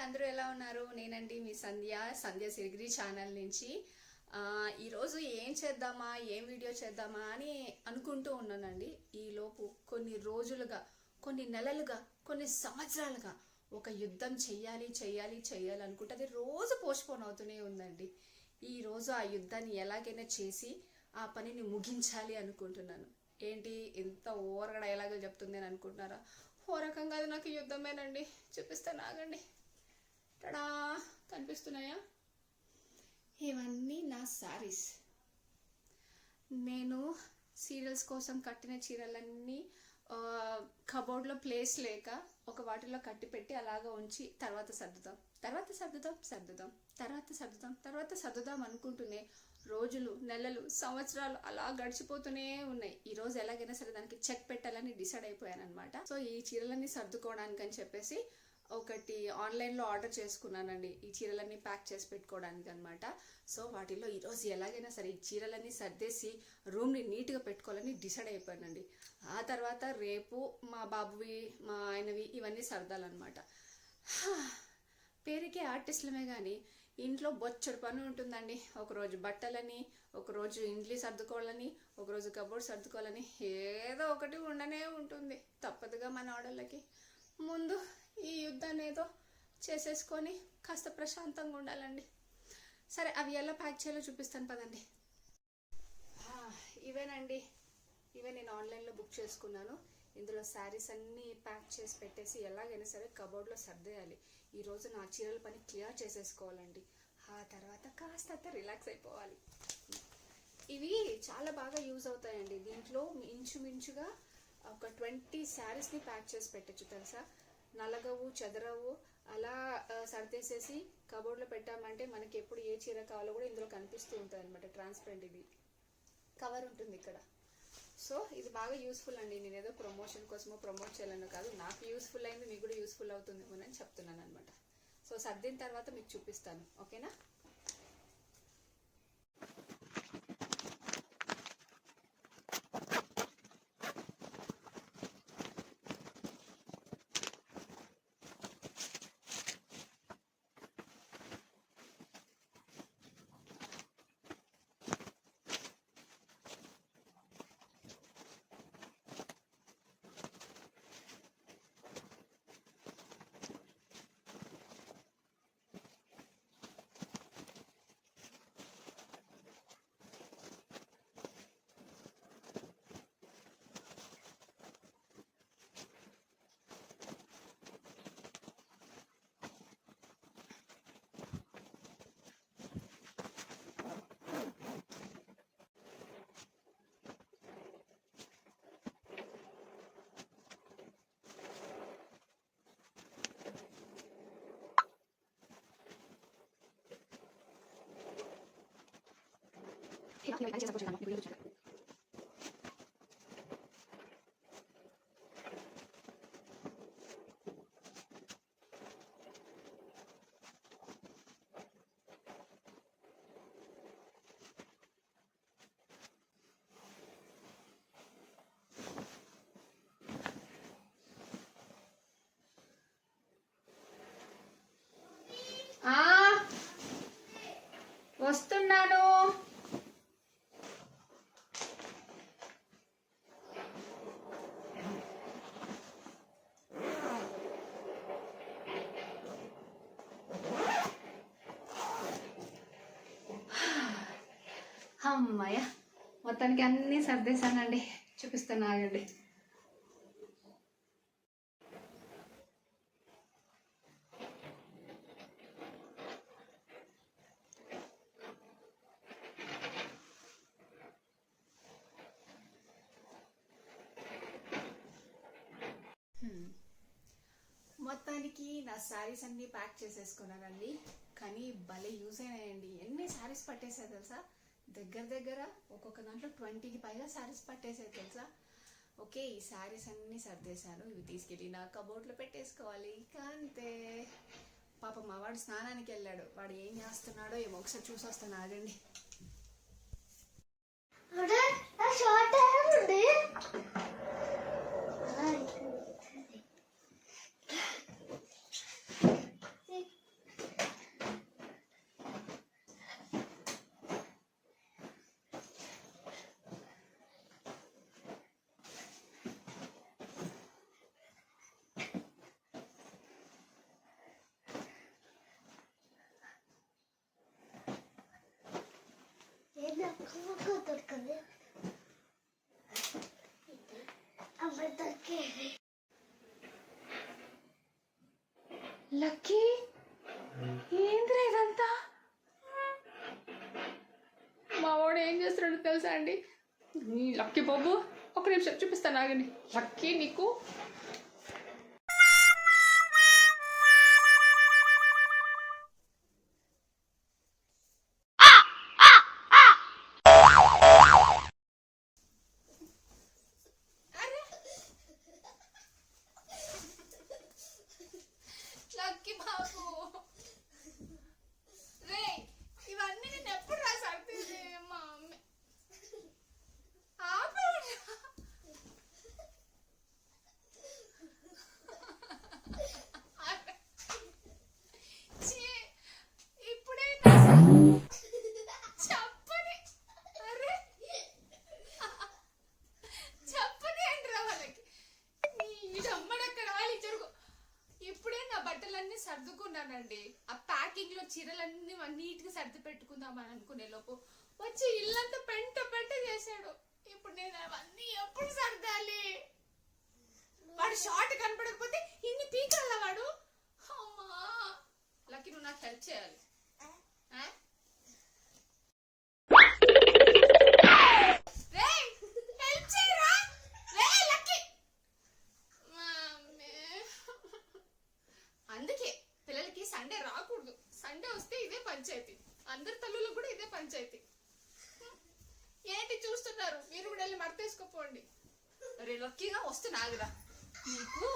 అందరూ ఎలా ఉన్నారు? నేనండి మీ సంధ్య సిరిగిరి ఛానల్ నుంచి. ఈరోజు ఏం చేద్దామా, ఏం వీడియో చేద్దామా అని అనుకుంటూ ఉన్నానండి. ఈలోపు కొన్ని రోజులుగా, కొన్ని నెలలుగా, కొన్ని సంవత్సరాలుగా ఒక యుద్ధం చెయ్యాలి అనుకుంటే అది రోజు పోస్ట్పోన్ అవుతూనే ఉందండి. ఈరోజు ఆ యుద్ధాన్ని ఎలాగైనా చేసి ఆ పనిని ముగించాలి అనుకుంటున్నాను. ఏంటి ఇంత ఓవర్గా డైలాగులు చెప్తుంది అని అనుకుంటున్నారా? ఓ రకంగా అది నాకు యుద్ధమేనండి. చూపిస్తాను ఆగండి. టడా కనిపిస్తున్నాయా? ఇవన్నీ నా శారీస్. నేను సీరియల్స్ కోసం కట్టిన చీరలన్నీ కబోర్డ్లో ప్లేస్ లేక ఒక వాటిలో కట్టి పెట్టి అలాగా ఉంచి తర్వాత సర్దుదాం అనుకుంటూనే రోజులు, నెలలు, సంవత్సరాలు అలా గడిచిపోతూనే ఉన్నాయి. ఈరోజు ఎలాగైనా సరే దానికి చెక్ పెట్టాలని డిసైడ్ అయిపోయాను అనమాట. సో ఈ చీరలన్నీ సర్దుకోవడానికి అని చెప్పేసి ఒకటి ఆన్లైన్లో ఆర్డర్ చేసుకున్నానండి, ఈ చీరలన్నీ ప్యాక్ చేసి పెట్టుకోవడానికి అనమాట. సో వాటిల్లో ఈరోజు ఎలాగైనా సరే ఈ చీరలన్నీ సర్దేసి రూమ్ని నీట్గా పెట్టుకోవాలని డిసైడ్ అయిపోయానండి. ఆ తర్వాత రేపు మా బాబువి, మా ఆయనవి ఇవన్నీ సర్దాలన్నమాట. పేరుకే ఆర్టిస్టులమే కానీ ఇంట్లో బొచ్చడు పని ఉంటుందండి. ఒకరోజు బట్టలని, ఒకరోజు ఇండ్లీ సర్దుకోవాలని, ఒకరోజు కబోర్డ్ సర్దుకోవాలని, ఏదో ఒకటి ఉండనే ఉంటుంది. తప్పదుగా మన ఆడళ్ళకి. ముందు ఈ యుద్ధాన్ని ఏదో చేసేసుకొని కాస్త ప్రశాంతంగా ఉండాలండి. సరే అవి ఎలా ప్యాక్ చేయాలో చూపిస్తాను పదండి. ఇవే నేను ఆన్లైన్లో బుక్ చేసుకున్నాను. ఇందులో శారీస్ అన్నీ ప్యాక్ చేసి పెట్టేసి ఎలాగైనా సరే కబోర్డ్లో సర్దేయాలి. ఈరోజు నా చీరల పని క్లియర్ చేసేసుకోవాలండి. ఆ తర్వాత కాస్త రిలాక్స్ అయిపోవాలి. ఇవి చాలా బాగా యూజ్ అవుతాయండి. దీంట్లో ఇంచుమించుగా ఒక 20 శారీస్ని ప్యాక్ చేసి పెట్టచ్చు తెలుసా. నలగవు, చెదరవు. అలా సర్దేసేసి కబోర్డ్లో పెట్టామంటే మనకి ఎప్పుడు ఏ చీర కావాలో కూడా ఇందులో కనిపిస్తూ ఉంటుంది అనమాట. ట్రాన్స్పరెంట్ ఇది కవర్ ఉంటుంది ఇక్కడ. సో ఇది బాగా యూస్ఫుల్ అండి. నేను ఏదో ప్రమోషన్ కోసమో ప్రమోట్ చేయాలనో కాదు, నాకు యూస్ఫుల్ అయింది, మీకు కూడా యూస్ఫుల్ అవుతుందేమో అని చెప్తున్నాను అనమాట. సో సర్దిన తర్వాత మీకు చూపిస్తాను, ఓకేనా? వస్తున్నాను. అమ్మయ్య, మొత్తానికి అన్నీ సర్దేశానండి. చూపిస్తాను ఆగండి. మొత్తానికి నా శారీస్ అన్నీ ప్యాక్ చేసేసుకున్నానండి. కానీ భలే యూజ్ అయినాయండి. ఎన్ని శారీస్ పట్టేసాయి తెలుసా? దగ్గర ఒక్కొక్క దాంట్లో 20కి పైగా శారీస్ పట్టేసాయి తెలుసా. ఓకే, ఈ శారీస్ అన్నీ సర్దేశాను. ఇవి తీసుకెళ్ళి నా కబోర్డ్లో పెట్టేసుకోవాలి. ఇంకా అంతే. పాపం మా వాడు స్నానానికి వెళ్ళాడు. వాడు ఏం చేస్తున్నాడో ఏమో ఒకసారి చూసి వస్తాను ఆగండి. లక్కీ ఏంద్రా ఇదంతా? మా వాడు ఏం చేస్తున్నాడు తెలుసా అండి? నీ లక్కీ బాబు ఒక నిమిషం చూపిస్తాను ఆగండి. లక్కీ నీకు లక్కీ బాబు రే ఇవన్నీ నేను ఎప్పుడు రా సర్దింది మా అమ్మ ఆపేరా. ఛీ, ఇప్పుడే చెప్పని అరే చెప్పని అంటారా వాళ్ళకి? నీ అమ్మడక్కడ వాళ్ళు జరుగు. ఇప్పుడే నా బట్టలన్నీ సర్దుకున్నానండి. ఆ ప్యాకింగ్ లో చీరలన్నీ నీట్ గా సర్ది పెట్టుకుందామని అనుకునే లోపు వచ్చి ఇల్లంతా పెంట పెంట చేశాడు. ఇప్పుడు నేను అవన్నీ ఎప్పుడు సర్దాలి? వాడు షార్ట్ కనపడకపోతే ఇన్ని పీకాల వాడు. అమ్మా లక్కీ నువ్వు నాకు హెల్ప్ చేయాలి. హెల్ప్ చేయరా రే లక్కీ. అందుకే పిల్లలకి సండే రాకూడదు. సండే వస్తే ఇదే పంచాయతీ. అందరి తల్లులకు కూడా ఇదే పంచాయతీ. ఏంటి చూస్తున్నారు? మీరు కూడా వెళ్ళి మడతేసుకోపోండి. రే లక్కీగా వస్తున్నా ఆగురా. నీకు